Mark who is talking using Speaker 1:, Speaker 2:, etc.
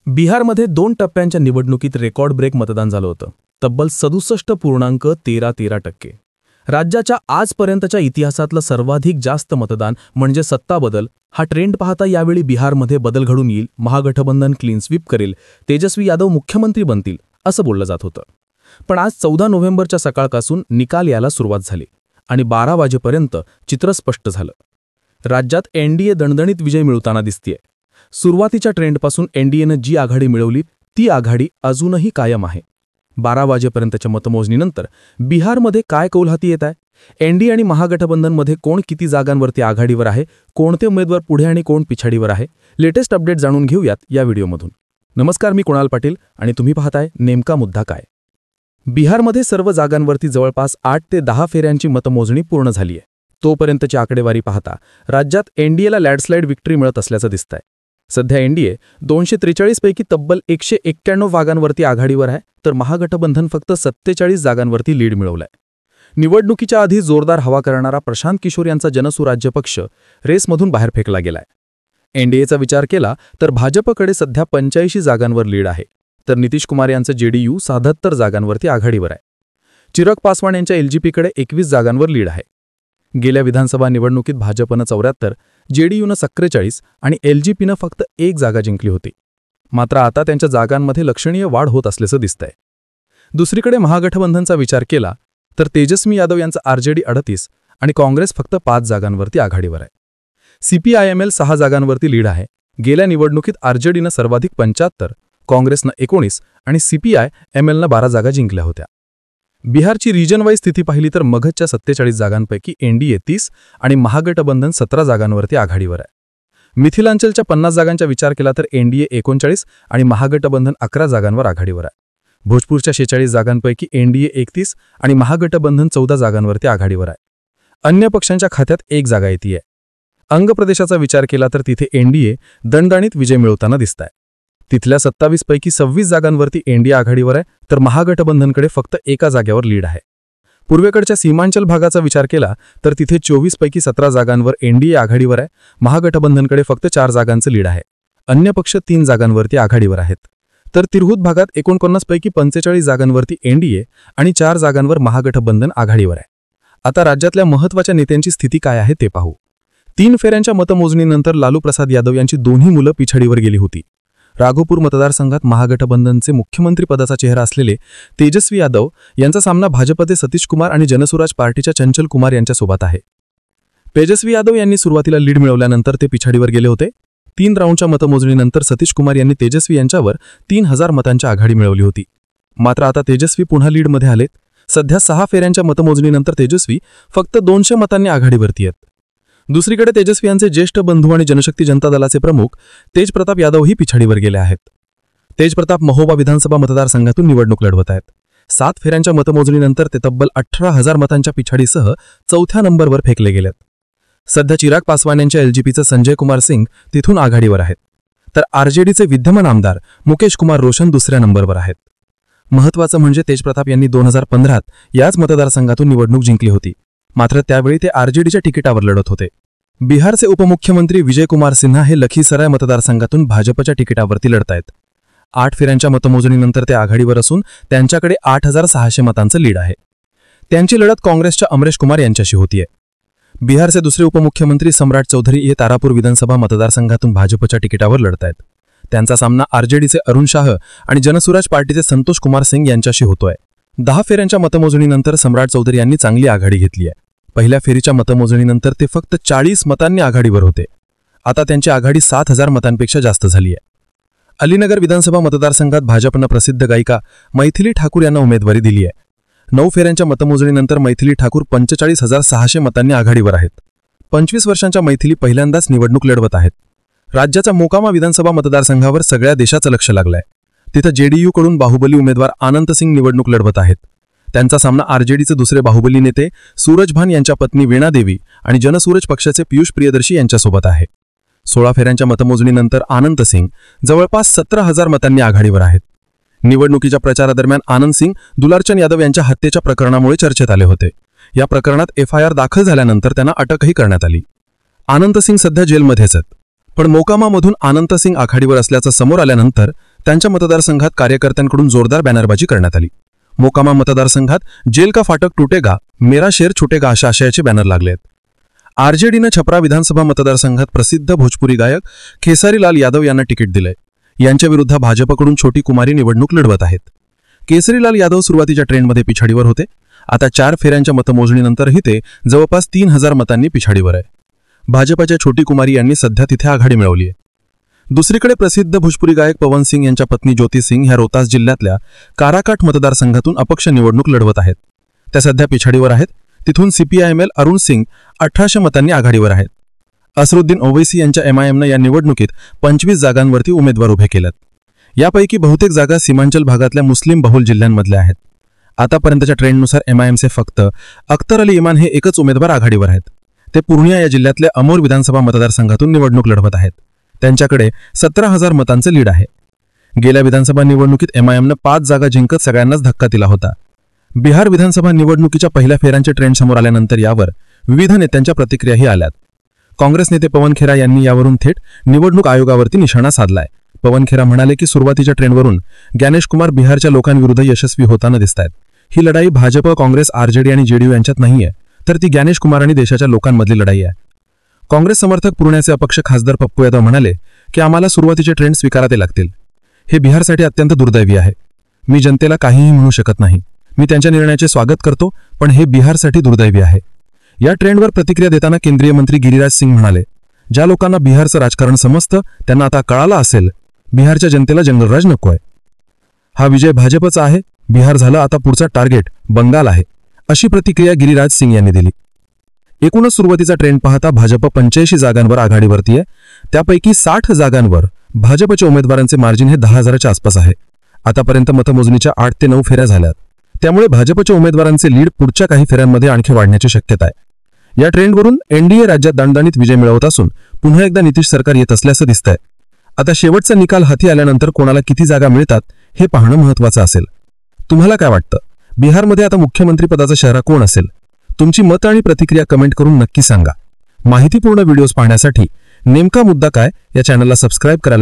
Speaker 1: बिहारमध्ये 2 टप्प्यांच्या निवडणुकीत रेकॉर्ड ब्रेक मतदान झालं होतं. तब्बल 67.13%. राज्याच्या आजपर्यंतच्या इतिहासातलं सर्वाधिक जास्त मतदान म्हणजे सत्ता बदल हा ट्रेंड पाहता यावेळी बिहारमध्ये बदल घडून येईल, महागठबंधन क्लीन स्वीप करेल, तेजस्वी यादव मुख्यमंत्री बनतील असं बोललं जात होतं. पण आज 14 नोव्हेंबरच्या सकाळपासून निकाल यायला सुरुवात झाली आणि 12 वाजेपर्यंत चित्र स्पष्ट झालं. राज्यात एनडीए दणदणीत विजय मिळवताना दिसतेय. सुरुवातीच्या ट्रेंडपासून एनडीएनं जी आघाडी मिळवली ती आघाडी अजूनही कायम आहे. 12 वाजेपर्यंतच्या मतमोजणीनंतर बिहारमध्ये काय कौल हाती येत आहे, एनडीए आणि महागठबंधनमध्ये कोण किती जागांवरती आघाडीवर आहे, कोणते उमेदवार पुढे आणि कोण पिछाडीवर आहे, लेटेस्ट अपडेट जाणून घेऊयात या व्हिडिओमधून. नमस्कार, मी कुणाल पाटील आणि तुम्ही पाहताय नेमका मुद्दा काय. बिहारमध्ये सर्व जागांवरती जवळपास 8 ते 10 फेऱ्यांची मतमोजणी पूर्ण झाली आहे. तोपर्यंतची आकडेवारी पाहता राज्यात एनडीएला लँडस्लाइड विक्ट्री मिळत असल्याचं दिसतंय. सध्या एनडीए 243 पैकी तब्बल 191 जागांवरती आघाडीवर आहे, तर महागठबंधन फक्त 47 जागांवरती लीड मिळवलाय. निवडणुकीच्या आधी जोरदार हवा करणारा प्रशांत किशोर यांचा जनसुराज्य पक्ष रेसमधून बाहेर फेकला गेलाय. एनडीएचा विचार केला तर भाजपकडे सध्या 85 जागांवर लीड आहे, तर नितीश कुमार यांचं जेडीयू 77 जागांवरती आघाडीवर आहे. चिराग पासवान यांच्या एलजेपीकडे 21 जागांवर लीड आहे. गेल्या विधानसभा निवडणुकीत भाजपनं 74, जेडीयूनं 47 आणि एलजेपीनं फक्त 1 जागा जिंकली होती. मात्र आता त्यांच्या जागांमध्ये लक्षणीय वाढ होत असल्याचं दिसतंय. दुसरीकडे महागठबंधनचा विचार केला तर तेजस्वी यादव यांचा आरजेडी 38 आणि काँग्रेस फक्त 5 जागांवरती आघाडीवर आहे. सीपीआयएमएल 6 जागांवरती लीड आहे. गेल्या निवडणुकीत आरजेडीनं सर्वाधिक 75, काँग्रेसनं 19 आणि सीपीआयएमएलनं 12 जागा जिंकल्या होत्या. बिहारची रिजन वाईज स्थिती पाहिली तर मगधच्या 47 जागांपैकी एनडीए 30 आणि महागठबंधन 17 जागांवरती आघाडीवर आहे. मिथिलांचलच्या 50 जागांचा विचार केला तर एनडीए 39 आणि महागठबंधन 11 जागांवर आघाडीवर आहे. भोजपूरच्या 46 जागांपैकी एनडीए 31 आणि महागठबंधन 14 जागांवरती आघाडीवर आहे. अन्य पक्षांच्या खात्यात 1 जागा येतेय. अंग प्रदेशाचा विचार केला तर तिथे एनडीए दणदणीत विजय मिळवताना दिसतंय. तिथल्या 27 पैकी 26 जागांवरती एनडीए आघाडीवर आहे, तर महागठबंधनकडे फक्त 1 जागेवर लीड आहे. पूर्वेकडच्या सीमांचल भागाचा विचार केला तर तिथे 24 पैकी 17 जागांवर एनडीए आघाडीवर आहे, महागठबंधनकडे फक्त 4 जागांचं लीड आहे. अन्य पक्ष 3 जागांवरती आघाडीवर आहेत. तर तिरहुत भागात 49 पैकी 45 जागांवरती एनडीए आणि 4 जागांवर महागठबंधन आघाडीवर आहे. आता राज्यातल्या महत्त्वाच्या नेत्यांची स्थिती काय आहे ते पाहू. 3 फेऱ्यांच्या मतमोजणीनंतर लालू प्रसाद यादव यांची दोन्ही मुलं पिछाडीवर गेली होती. राघोपूर मतदारसंघात महागठबंधनचे मुख्यमंत्री पदाचा चेहरा असलेले तेजस्वी यादव यांचा सामना भाजपचे सतीश कुमार आणि जनसुराज पार्टीच्या चंचल कुमार यांच्यासोबत आहे. तेजस्वी यादव यांनी सुरुवातीला लीड मिळवल्यानंतर ते पिछाडीवर गेले होते. 3 राऊंडच्या मतमोजणीनंतर सतीश कुमार यांनी तेजस्वी यांच्यावर 3000 मतांची आघाडी मिळवली होती. मात्र आता तेजस्वी पुन्हा लीडमध्ये आलेत. सध्या 6 फेऱ्यांच्या मतमोजणीनंतर तेजस्वी फक्त 200 मतांनी आघाडीवरती आहेत. दुसरीकडे तेजस्वी यांचे ज्येष्ठ बंधू आणि जनशक्ती जनता दलाचे प्रमुख तेजप्रताप यादवही पिछाडीवर गेले आहेत. तेजप्रताप महोबा विधानसभा मतदारसंघातून निवडणूक लढवत आहेत. 7 फेऱ्यांच्या मतमोजणीनंतर ते तब्बल 18,000 मतांच्या पिछाडीसह 4थ्या नंबरवर फेकले गेलेत. सध्या चिराग पासवान यांच्या एलजेपीचं संजय कुमार सिंग तिथून आघाडीवर आहेत, तर आरजेडीचे विद्यमान आमदार मुकेश कुमार रोशन 2ऱ्या नंबरवर आहेत. महत्त्वाचं म्हणजे तेजप्रताप यांनी 2015 याच मतदारसंघातून निवडणूक जिंकली होती. मात्र त्यावेळी ते आरजेडीच्या तिकिटावर लढत होते. बिहारचे उपमुख्यमंत्री विजय कुमार सिन्हा हे लखीसराय मतदारसंघातून भाजपच्या तिकिटावरती लढतायत. 8 फेऱ्यांच्या मतमोजणीनंतर ते आघाडीवर असून त्यांच्याकडे 8600 मतांचं लीड आहे. त्यांची लढत काँग्रेसच्या अमरेश कुमार यांच्याशी होतीये. बिहारचे दुसरे उपमुख्यमंत्री सम्राट चौधरी हे तारापूर विधानसभा मतदारसंघातून भाजपच्या तिकिटावर लढतायत. त्यांचा सामना आरजेडीचे अरुण शाह आणि जनसुराज पार्टीचे संतोष कुमार सिंग यांच्याशी होतोय. 10 फेऱ्यांच्या मतमोजणीनंतर सम्राट चौधरी यांनी चांगली आघाडी घेतली आहे. पहिल्या फेरीच्या मतमोजणीनंतर ते फक्त 40 मतांनी आघाडीवर होते. आता त्यांची आघाडी 7000 मतांपेक्षा जास्त झाली आहे. अलीनगर विधानसभा मतदारसंघात भाजपनं प्रसिद्ध गायिका मैथिली ठाकूर यांना उमेदवारी दिली आहे. 9 फेऱ्यांच्या मतमोजणीनंतर मैथिली ठाकूर 45,600 मतांनी आघाडीवर आहेत. 25 वर्षांच्या मैथिली पहिल्यांदाच निवडणूक लढवत आहेत. राज्याच्या मोकामा विधानसभा मतदारसंघावर सगळ्या देशाचं लक्ष लागलंय. तिथं जेडीयूकडून बाहुबली उमेदवार आनंद सिंग निवडणूक लढवत आहेत. त्यांचा सामना आरजेडीचे दुसरे बाहुबली नेते सूरजभान यांच्या पत्नी वीणा देवी आणि जनसूरज पक्षाचे पियुष प्रियदर्शी यांच्यासोबत आहे. 16 फेऱ्यांच्या मतमोजणीनंतर आनंद सिंग जवळपास 17,000 मतांनी आघाडीवर आहेत. निवडणुकीच्या प्रचारादरम्यान आनंद सिंग दुलारचंद यादव यांच्या हत्येच्या प्रकरणामुळे चर्चेत आले होते. या प्रकरणात FIR दाखल झाल्यानंतर त्यांना अटकही करण्यात आली. आनंद सिंग सध्या जेलमध्येच आहेत. पण मोकामामधून आनंद सिंग आघाडीवर असल्याचं समोर आल्यानंतर त्यांच्या मतदारसंघात कार्यकर्त्यांकडून जोरदार बॅनरबाजी करण्यात आली। मोकामा मतदारसंघात जेल का फाटक टूटेगा, मेरा शेर छुटेगा अशा आशयाचे बॅनर लागले आहेत। आरजेडीने छपरा विधानसभा मतदारसंघात प्रसिद्ध भोजपुरी गायक केसरीलाल यादव यांना तिकीट दिलंय। यांच्या विरुद्ध भाजपकडून छोटी कुमारी निवडणूक लढवत आहेत। केसरीलाल यादव सुरुवातीच्या ट्रेंडमध्ये पिछाडीवर होते। आता 4 फेऱ्यांच्या मतमोजणीनंतरही ते जवळपास 3000 मतांनी पिछाडीवर आहे। भाजपच्या छोटी कुमारी यांनी सध्या तिथे आघाडी मिळवली आहे। दुसरीकडे प्रसिद्ध भोजपुरी गायक पवन सिंग यांच्या पत्नी ज्योती सिंग ह्या रोहतास जिल्ह्यातल्या काराकाट मतदारसंघातून अपक्ष निवडणूक लढवत आहेत। त्या सध्या पिछाडीवर आहेत। तिथून CPIML अरुण सिंग 1800 मतांनी आघाडीवर आहेत। असरुद्दीन ओवैसी यांच्या MIMनं या निवडणुकीत 25 जागांवरती उमेदवार उभे केलेत। यापैकी बहुतेक जागा सीमांचल भागातल्या मुस्लिम बहुल जिल्ह्यांमधल्या आहेत। आतापर्यंतच्या ट्रेंडनुसार MIMचे फक्त अख्तर अली इमान हे एकच उमेदवार आघाडीवर आहेत। ते पूर्णिया या जिल्ह्यातल्या अमोर विधानसभा मतदारसंघातून निवडणूक लढवत आहेत। त्यांच्याकडे 17000 मतांचं लीड आहे। गेल्या विधानसभा निवडणुकीत MIMनं 5 जागा जिंकत सगळ्यांनाच धक्का दिला होता। बिहार विधानसभा निवडणुकीच्या पहिल्या फेऱ्यांचे ट्रेंड समोर आल्यानंतर यावर विविध नेत्यांच्या प्रतिक्रियाही आल्यात। काँग्रेस नेते पवन खेरा यांनी यावरून थेट निवडणूक आयोगावरती निशाणा साधलाय। पवन खेरा म्हणाले की सुरुवातीच्या ट्रेंडवरून ज्ञानेश कुमार बिहारच्या लोकांविरुद्ध यशस्वी होताना दिसतायत। ही लढाई भाजप, काँग्रेस, RJD आणि JDU यांच्यात नाहीये, तर ती ज्ञानेश कुमार आणि देशाच्या लोकांमधली लढाई आहे। काँग्रेस समर्थक पूर्ण्याचे अपक्ष खासदार पप्पू यादव म्हणाले की आम्हाला सुरुवातीचे ट्रेंड स्वीकारावे लागतील। हे बिहारसाठी अत्यंत दुर्दैवी आहे। मी जनतेला काहीही म्हणू शकत नाही। मी त्यांच्या निर्णयाचे स्वागत करतो, पण हे बिहारसाठी दुर्दैवी आहे। या ट्रेंडवर प्रतिक्रिया देताना केंद्रीय मंत्री गिरिराज सिंग म्हणाले, ज्या लोकांना बिहारचं राजकारण समजतं त्यांना आता कळालं असेल, बिहारच्या जनतेला जंगलराज नकोय। हा विजय भाजपचा आहे। बिहार झालं, आता पुढचा टार्गेट बंगाल आहे, अशी प्रतिक्रिया गिरिराज सिंग यांनी दिली। एकूणच सुरुवातीचा ट्रेंड पाहता भाजप 85 जागांवर आघाडीवरती आहे। त्यापैकी 60 जागांवर भाजपच्या उमेदवारांचे मार्जिन हे 10,000च्या आसपास आहे। आतापर्यंत मतमोजणीच्या 8 ते 9 फेऱ्या झाल्यात, त्यामुळे भाजपच्या उमेदवारांचे लीड पुढच्या काही फेऱ्यांमध्ये आणखी वाढण्याची शक्यता आहे। या ट्रेंडवरून NDA राज्यात दणदणीत विजय मिळवत असून पुन्हा एकदा नितीश सरकार येत असल्याचं दिसतंय। आता शेवटचा निकाल हाती आल्यानंतर कोणाला किती जागा मिळतात हे पाहणं महत्त्वाचं असेल। तुम्हाला काय वाटतं, बिहारमध्ये आता मुख्यमंत्री पदाचा चेहरा कोण असेल? तुमची मतं आणि प्रतिक्रिया कमेंट करून नक्की सांगा। माहितीपूर्ण व्हिडिओज पाहण्यासाठी नेमका मुद्दा काय या चॅनलला सबस्क्राइब करायला